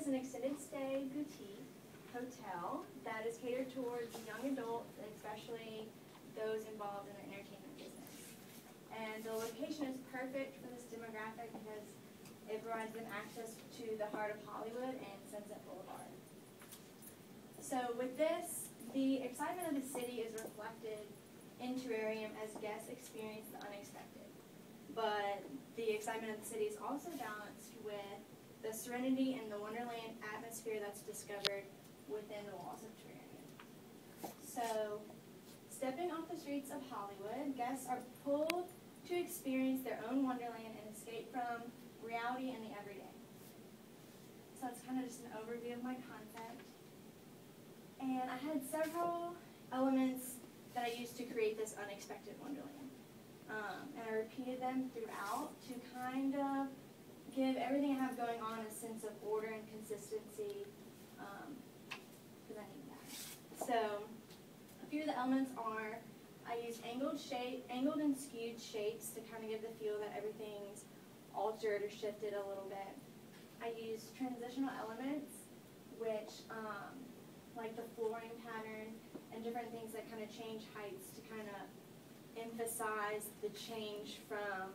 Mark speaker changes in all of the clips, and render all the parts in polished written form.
Speaker 1: an extended stay boutique hotel that is catered towards young adults, especially those involved in the entertainment business. And the location is perfect for this demographic because it provides them access to the heart of Hollywood and Sunset Boulevard. So with this, the excitement of the city is reflected in terrarium as guests experience the unexpected. But the excitement of the city is also balanced with the serenity and the wonderland atmosphere that's discovered within the walls of terrarium. So, stepping off the streets of Hollywood, guests are pulled to experience their own wonderland and escape from reality and the everyday. So that's kind of just an overview of my concept. And I had several elements that I used to create this unexpected wonderland. And I repeated them throughout to kind of give everything I have going on a sense of order and consistency, because I need that. So a few of the elements are, I used angled and skewed shapes to kind of give the feel that everything's altered or shifted a little bit. I used transitional elements, which like the flooring pattern and different things that kind of change heights to kind of emphasize the change from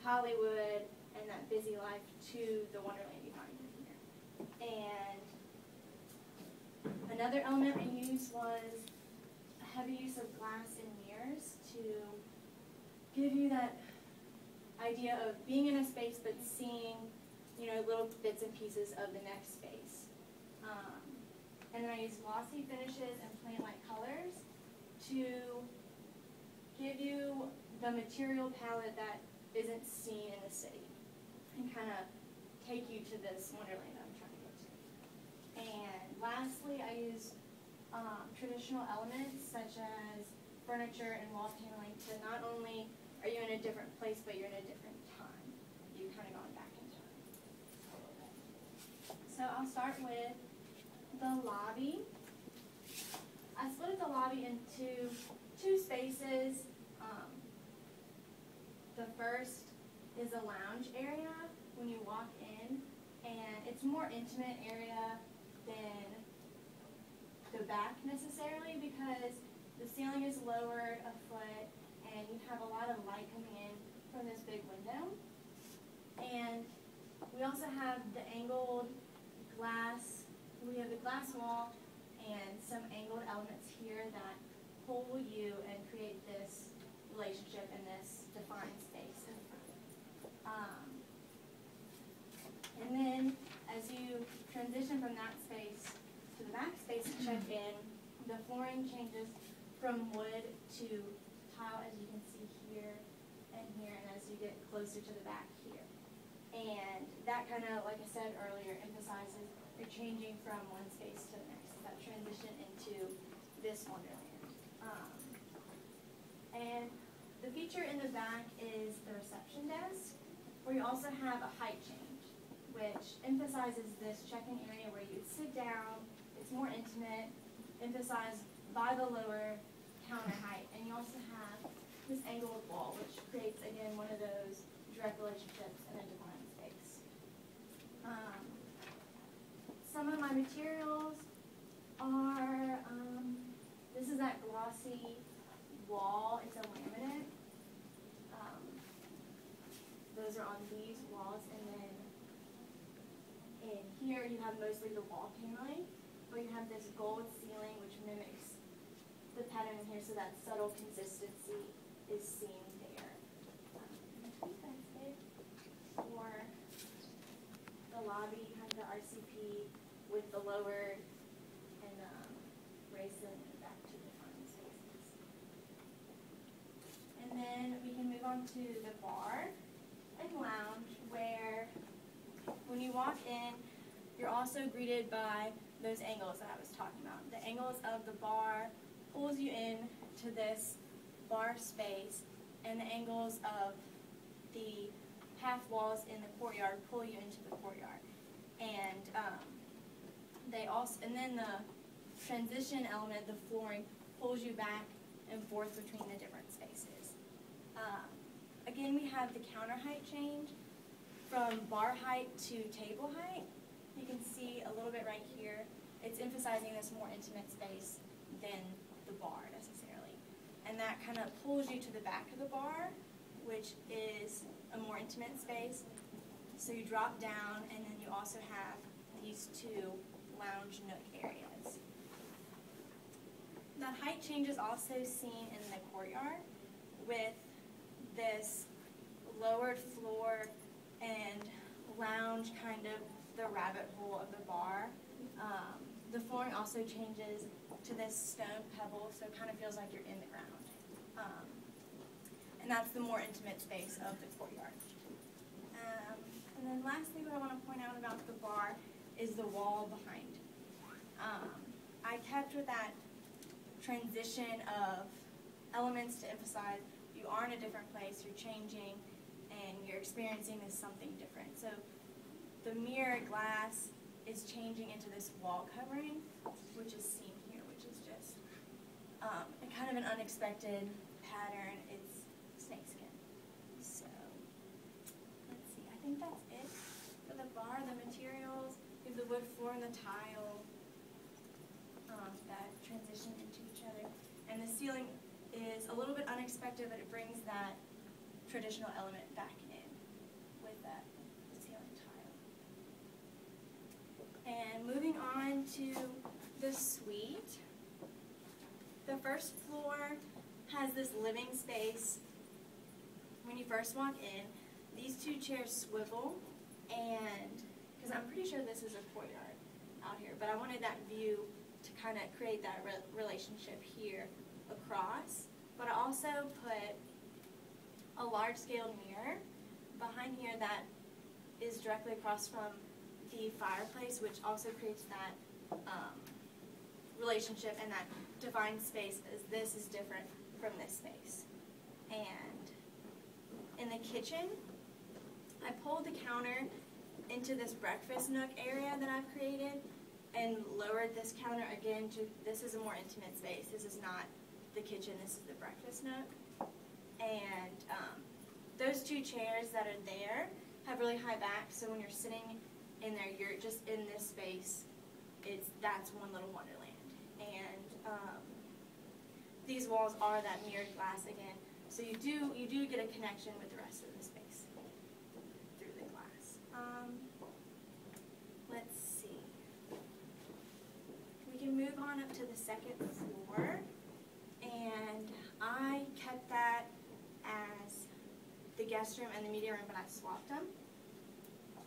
Speaker 1: Hollywood and that busy life to the wonderland you find in here. And another element I used was a heavy use of glass and mirrors to give you that idea of being in a space but seeing, you know, little bits and pieces of the next space. And then I used glossy finishes and plain-like colors to give you the material palette that isn't seen in the city and kind of take you to this wonderland I'm trying to get to. And lastly, I used traditional elements such as furniture and wall paneling to not only are you in a different place, but you're in a different time. You've kind of gone back in time a little bit. So I'll start with the lobby. I split the lobby into two spaces. The first is a lounge area when you walk in, and it's a more intimate area than the back necessarily because the ceiling is lowered a foot and you have a lot of light coming in from this big window. And we also have the angled glass. We have the glass wall and some angled elements here that pull you and create this relationship in this defined space in front. And then as you transition from that space to the back space to check in, the flooring changes from wood to tile, as you can see here and here, and as you get closer to the back here. And that kind of, like I said earlier, emphasizes you're changing from one space to the next, that transition into this wonderland. And the feature in the back is the reception desk, where you also have a height change, which emphasizes this check-in area where you sit down, it's more intimate, emphasized by the lower counter height. And you also have this angled wall, which creates, again, one of those direct relationships in a defined space. Some of my materials are, this is that glossy wall. It's a laminate. Those are on these walls, and then in here you have mostly the wall paneling, where you have this gold ceiling which mimics the pattern in here, so that subtle consistency is seen there. I think that's it for the lobby. You have the RCP with the lowered and bracelet and back to the front spaces. And then we can move on to the bar and lounge, where when you walk in, you're also greeted by those angles that I was talking about. The angles of the bar pulls you in to this bar space, and the angles of the half walls in the courtyard pull you into the courtyard. And then the transition element, the flooring, pulls you back and forth between the different spaces. Again, we have the counter height change from bar height to table height. You can see it's emphasizing this more intimate space than the bar necessarily. And that kind of pulls you to the back of the bar, which is a more intimate space. So you drop down, and then you also have these two lounge nook areas. The height change is also seen in the courtyard with this lowered floor and lounge, kind of the rabbit hole of the bar. The flooring also changes to this stone pebble, so it kind of feels like you're in the ground. And that's the more intimate space of the courtyard. And then lastly, what I want to point out about the bar is the wall behind. I kept with that transition of elements to emphasize you are in a different place, you're changing, and you're experiencing this something different. So the mirror glass is changing into this wall covering, which is seen here, which is just a kind of an unexpected pattern. It's snakeskin. So let's see, I think that's it for the bar. The materials, we have the wood floor and the tile that transition into each other. And the ceiling is a little bit unexpected, but it brings that traditional element back in with that ceiling tile. And moving on to the suite. The first floor has this living space. When you first walk in, these two chairs swivel, and because I'm pretty sure this is a courtyard out here, but I wanted that view to kind of create that relationship here across. But I also put a large-scale mirror behind here that is directly across from the fireplace, which also creates that relationship and that defined space, as this is different from this space. And in the kitchen, I pulled the counter into this breakfast nook area that I've created and lowered this counter again to, this is a more intimate space. This is not the kitchen, this is the breakfast nook. And those two chairs that are there have really high backs, so when you're sitting in there, you're just in this space. That's one little wonderland. And these walls are that mirrored glass again, so you do get a connection with the rest of the space through the glass. Let's see. We can move on up to the second floor, and I kept that as the guest room and the media room, but I swapped them.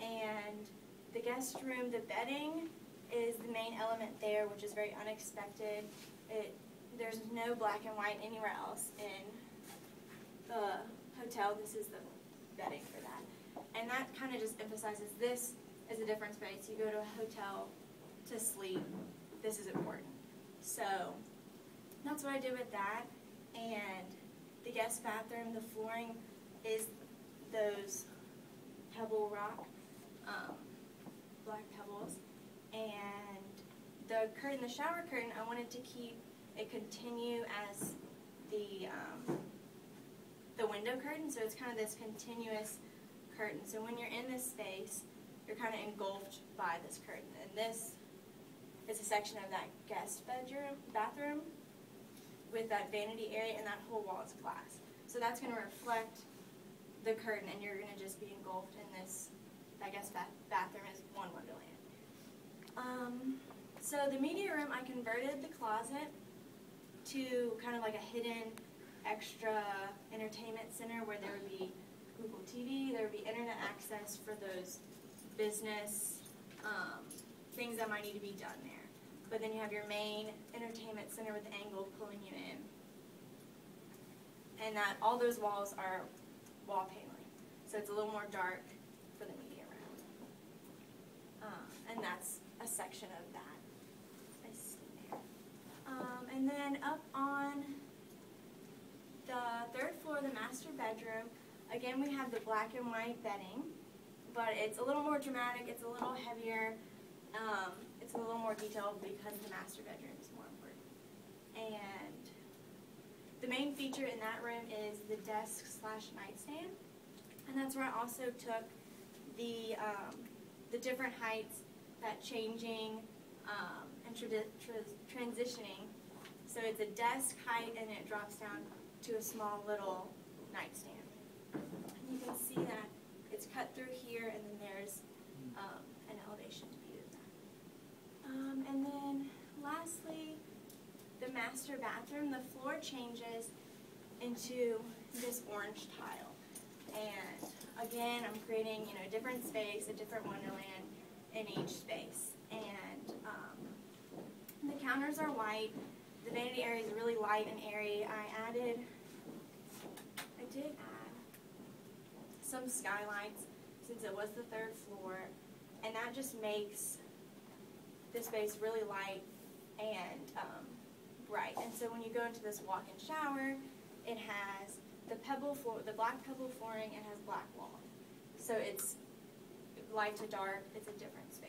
Speaker 1: And the guest room, the bedding is the main element there, which is very unexpected. There's no black and white anywhere else in the hotel. This is the bedding for that. And that kind of just emphasizes this is a different space. You go to a hotel to sleep. This is important. So that's what I did with that. And the guest bathroom, the flooring is those pebble rock, black pebbles. And the curtain, the shower curtain, I wanted to keep it continue as the window curtain, so it's kind of this continuous curtain. So when you're in this space, you're kind of engulfed by this curtain. And this is a section of that guest bathroom with that vanity area, and that whole wall is glass. So that's going to reflect the curtain, and you're going to just be engulfed in this, I guess, bathroom is one wonderland. So the media room, I converted the closet to kind of like a hidden extra entertainment center where there would be Google TV, there would be internet access for those business things that might need to be done there. But then you have your main entertainment center with the angle pulling you in. And that all those walls are wall paneling. So it's a little more dark for the media room. And that's a section of that. I see there. And then up on the third floor, the master bedroom, again we have the black and white bedding, but it's a little more dramatic, it's a little heavier, it's a little more detailed because the master bedroom is more important. And the main feature in that room is the desk/nightstand, and that's where I also took the different heights, that changing and transitioning. So it's a desk height and it drops down to a small little nightstand. You can see that it's cut through here, and then there's an elevation view of that. And then lastly, the master bathroom, the floor changes into this orange tile. And again, I'm creating, a different space, a different wonderland in each space. And the counters are white. The vanity area is really light and airy. I did add some skylights since it was the 3rd floor, and that just makes the space really light and bright. And so when you go into this walk-in shower, it has the black pebble flooring, and has black wall. So it's light to dark. It's a different space.